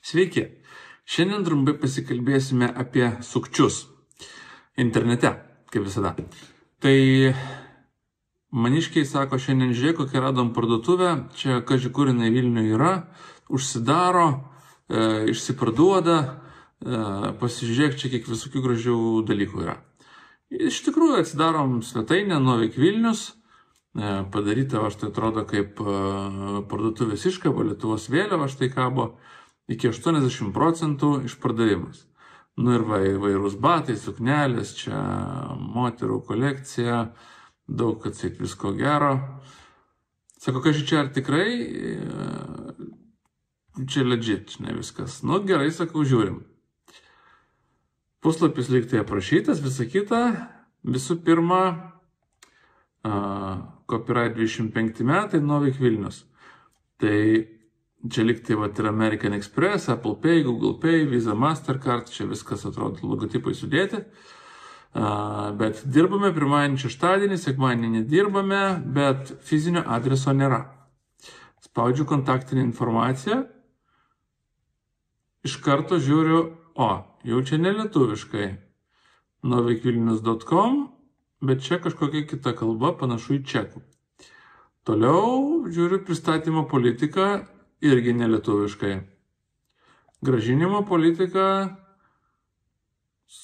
Sveiki. Šiandien trumpai pasikalbėsime apie sukčius internete, kaip visada. Tai maniškiai sako, šiandien žiūrėk, kokią radom parduotuvę, čia kažkur jinai Vilniuje yra, užsidaro, išsiparduoda, pasižiūrėk, čia kiek visokių gražių dalykų yra. Iš tikrųjų atsidarom svetainę Novik Vilnius, padaryta, va štai atrodo kaip parduotuvės iškaba, Lietuvos vėliava štai kabo, iki 80% išpardavimas. Nu ir vairūs batai, suknelės, čia moterų kolekcija, daug atseit visko gero. Sako, kažkai čia ar tikrai, čia legit, ne viskas. Nu gerai, sakau, žiūrim. Puslapis lygtai aprašytas, visa kita. Visų pirma, copyright 25 metai, Novik Vilnius. Tai čia lygtai ir American Express, Apple Pay, Google Pay, Visa, Mastercard, čia viskas atrodo logotipai sudėti. Bet dirbame pirmadienį, šeštadienį, sekmadienį nedirbame, bet fizinio adreso nėra. Spaudžiu kontaktinę informaciją, iš karto žiūriu, jau čia nelietuviškai, novikvilnius.com, bet čia kažkokia kita kalba, panašu į čekų. Toliau žiūriu pristatymo politiką, irgi nelietuviškai. Gražinimo politika,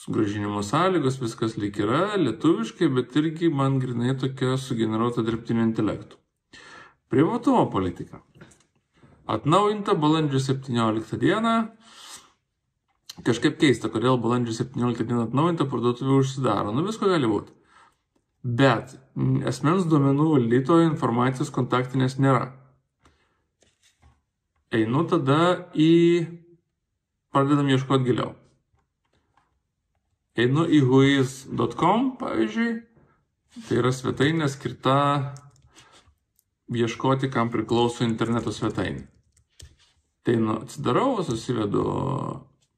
gražinimo sąlygos, viskas lyg yra, lietuviškai, bet irgi man grinai tokia sugeneruota dirbtiniu intelektu. Privatumo politika. Atnaujinta balandžio 17 dieną. Kažkaip keista, kodėl balandžio 17 dieną atnaujinta, parduotuvė užsidaro. Nu, visko gali būti. Bet asmens duomenų valdytojo informacijos kontaktinės nėra. Einu tada pradedam ieškoti giliau. Einu į whois.com, pavyzdžiui, tai yra svetainė skirta ieškoti, kam priklauso interneto svetainė. Tai atsidarau, susivedu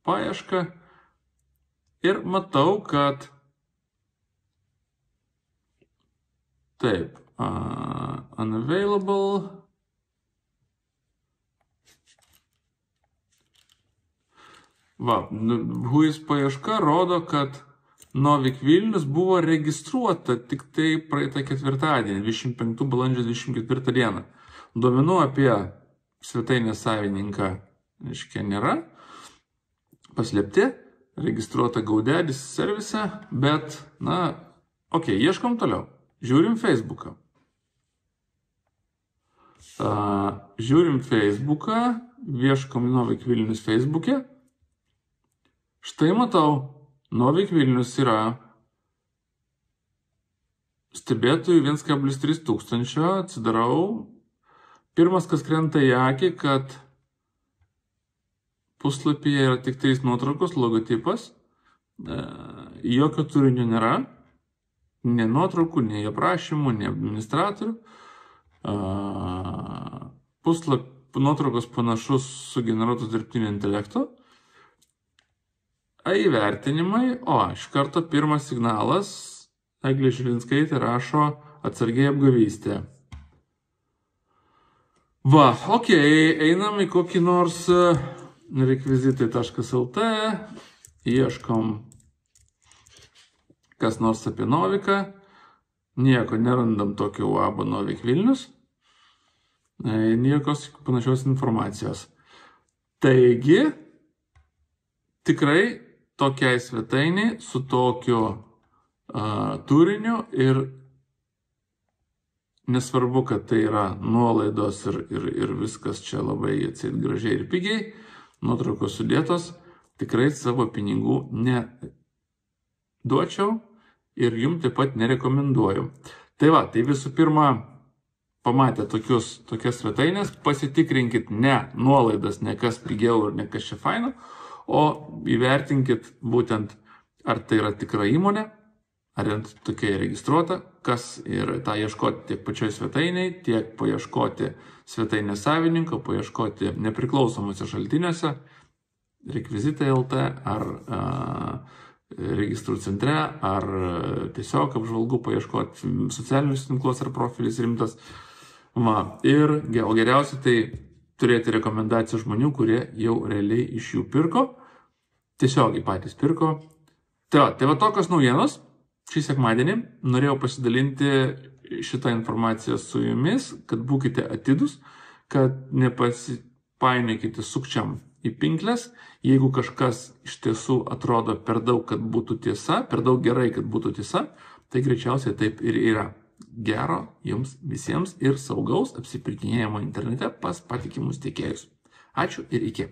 paiešką ir matau, kad taip, unavailable. Whois paieška rodo, kad Novik Vilnius buvo registruota tik tai praeitą ketvirtadienį, 25 balandžio 24 dieną. Duomenų apie svetainės savininką nėra, paslėpti, registruota GoDaddy servise, bet, ieškom toliau. Žiūrim Facebooką. Ieškom Novik Vilnius Facebook'e. Štai matau, Novik Vilnius yra stebėtojų 1,3 tūkstančio, atsidarau. Pirmas, kas krenta į akį, kad puslapyje yra tik 3 nuotraukos, logotipas, jokio turinio nėra, nei nuotraukų, nei aprašymų, nei administratorių. Nuotraukos panašus sugeneruotos dirbtinio intelekto. Įvertinimai, iš karto pirmas signalas, Eglė Žilinskaitė rašo atsargiai apgavystė. Einam į kokį nors rekvizitai.lt, ieškom kas nors apie Noviką, nieko nerandam tokio UAB Novik Vilnius, niekios panašios informacijos. Taigi, tikrai tokiai svetainiai su tokiu turiniu ir nesvarbu, kad tai yra nuolaidos ir viskas čia labai atseit gražiai ir pigiai, nuotraukos sudėtos, tikrai savo pinigų neduočiau ir jums taip pat nerekomenduoju. Tai visų pirma, pamatę tokias svetainės, pasitikrinkit ne nuolaidas, ne kas pigiau ir ne kas čia faino, o įvertinkit būtent, ar tai yra tikra įmonė, ar tokia registruota, kas ir tą ieškoti tiek pačioj svetainiai, tiek paieškoti svetainės savininko, paieškoti nepriklausomuose šaltiniuose, rekvizitai.lt, ar registrų centre, ar tiesiog apžvalgų paieškoti socialinius tinkluos ar profilis rimtas. Ir geriausiai tai turėti rekomendacijų žmonių, kurie jau realiai iš jų pirko, tiesiogiai patys pirko. Tai va tokios naujienos. Šį sekmadienį norėjau pasidalinti šitą informaciją su jumis, kad būkite atidus, kad nepasipainiokite sukčiam į pinkles. Jeigu kažkas iš tiesų atrodo per daug, kad būtų tiesa, per daug gerai, kad būtų tiesa, tai greičiausiai taip ir yra. Gero jums visiems ir saugaus apsipirkinėjimo internete pas patikimus tiekėjus. Ačiū ir iki.